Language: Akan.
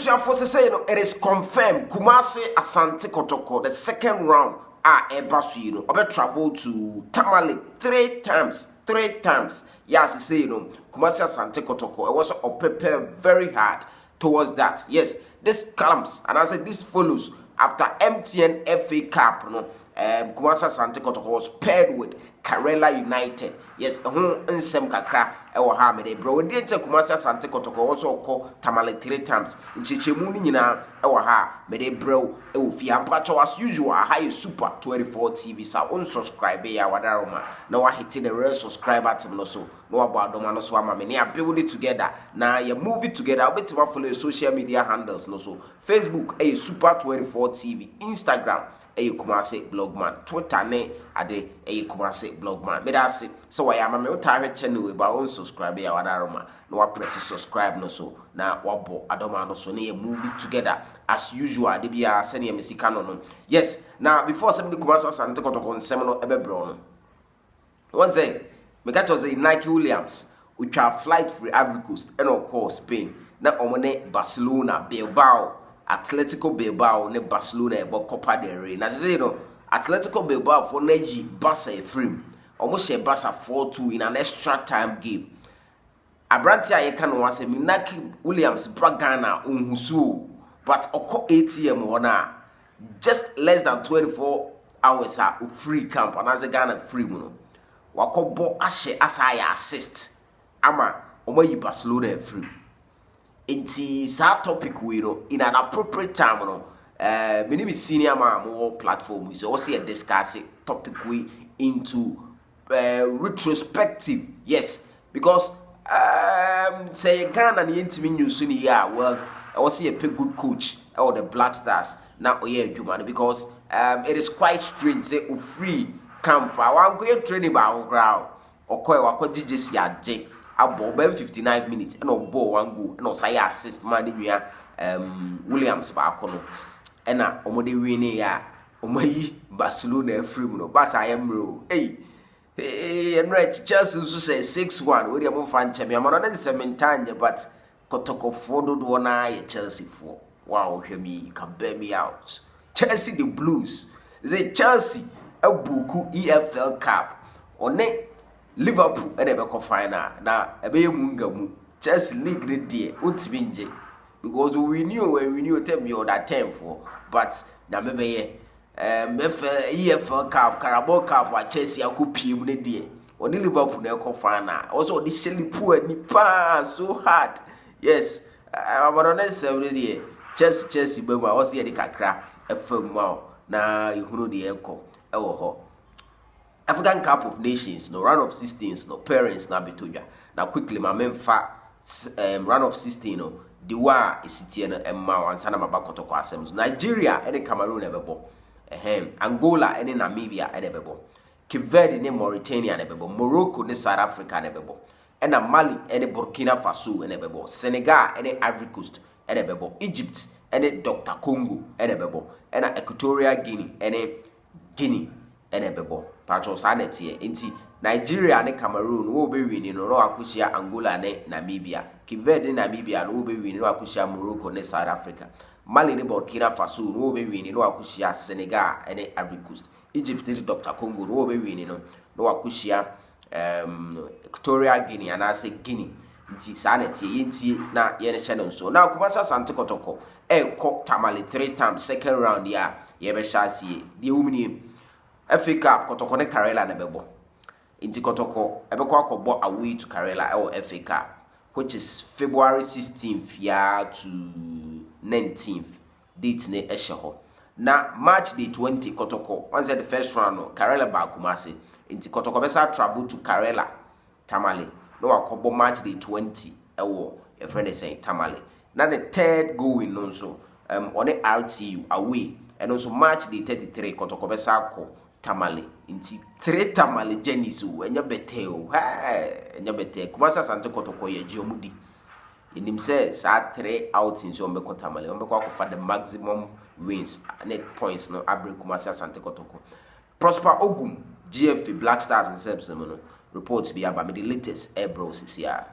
Forces say it is confirmed. Kumasi Asante Kotoko, the second round ebasu obe travel to Tamale three times. Yes, say Kumasi Asante Kotoko. It was prepare very hard towards that. Yes, this comes and I said this follows after MTN FA Cup. Kumasi Asante Kotoko was paired with Karela United. Yes, nsem kakra ewo ha me de bro. We did say Kumasi Asante Kotoko also call Tamale 3 times. Nchichemu ni nyina ewo ha me de bro ewo fi ampacho as usual ha you super 24 TV sa unsubscribe ya wadaroma. Na wa hit the real subscribe button no so. No about adoma no so ama me na build it together. Na you move it together. Obetima follow your social media handles no so. Facebook super 24 TV, Instagram Kumasi Blogman, Twitter ne ade Kumasi Blogman. Me da se so why am me utare channel we ba on subscribe ya wadaroma na wa press subscribe no so na wa bo adoma no so na you move it together as usual de bia se na mesika no. Yes, now before some Kumasi Asante Kotoko nsem no ebebro no. One say me got to say Inaki Williams we try flight free Ivory Coast and of course Spain na omone Barcelona Bilbao Atletico Bilbao ne Barcelona e Copa del Rey. Na say Atletico Bilbao for Neji Barca frame. Almost share Barca 4-2 in an extra time game. Abranti ayeka no wase Inaki Williams Bragana unhusu but oko ATM wana just less than 24 hours free camp and as a Ghana free muno. Wakobo ashe asaya assist. Ama omoyi Barcelona free. Inti sa topic we in an appropriate time me name is senior man more platform so also discuss topic we into retrospective. Yes, because say Ghana ni intimi news ni ya well I was see a good coach or the Black Stars now because it is quite strange say free camp I want go training ba crowd okoy wako GGC aje abo 59 minutes and ball one goal and say assist man nua Williams ba akono and na omode win ya omayi Barcelona free no Barca ayemro and right Chelsea so say 6-1 we dem fan champion man na 7 times but Kotoko fodo do na ya Chelsea for wow hear me you can bear me out Chelsea the Blues say Chelsea abuku EFL Cup one Liverpool and ebe final na ebe mungamu Chelsea league the day utibinje because we knew them you that time for but na mebe EFL Cup Carabao Cup wa Chelsea akupiem ne day oni Liverpool na eko final also the Shelley poor ni pa so hard. Yes, abaronne seven day Chelsea beba also ye de kakra efam na ihunu de eko ewo ho African Cup of Nations, no round of 16s, no parents na betoja. Now quickly, my men round of 16, no the war is sitting and ma and sana mabakotoko assembles. Nigeria and Cameroon ebebo. Angola and Namibia and ebebo. Cape Verde and Mauritania and ebebo. Morocco and South Africa and ebebo. And Mali and Burkina Faso and ebebo. Senegal and Ivory Coast and ebebo. Egypt and Dr. Congo and ebebo. And Equatorial Guinea and Guinea and ebebo. Patro sanity inti Nigeria and Cameroon wo be win no akushia Angola and Namibia. Cape Verde and Namibia no be win no akushia Morocco and South Africa. Mali and Burkina Faso no be win no akushia Senegal and Ivory Coast. Egypt and Dr. Congo no be win no akushia Equatorial Guinea and I say Guinea. Inti sanity inti na yene channel so. Now Kumasi Asante Kotoko ko Tamale 3 times second round ya be shasi the umini FA Cup Kotoko ne Karela na bebo. Inti Kotoko ebekwa akobo away to Karela or FA Cup which is February 16th ya to 19th date ne ehye na March the 20 Kotoko once the first round no Karela ba Kumasi inti Kotoko besa travel to Karela Tamale no akobo March the 20 ewo your friend is saying Tamale na the third going no so on the RTU away and also March the 33 Kotoko besa ko Tamale inti 3 Tamale journey so enya bete o enya bete Kumasi Asante Kotoko ye jiomudi inim say sa 3 outings so mbeko Tamale mbeko akofa the maximum wins net points no abre Kumasi Asante Kotoko Prosper Ogum GFA Black Stars and Sebs no reports be about the latest airbros is here.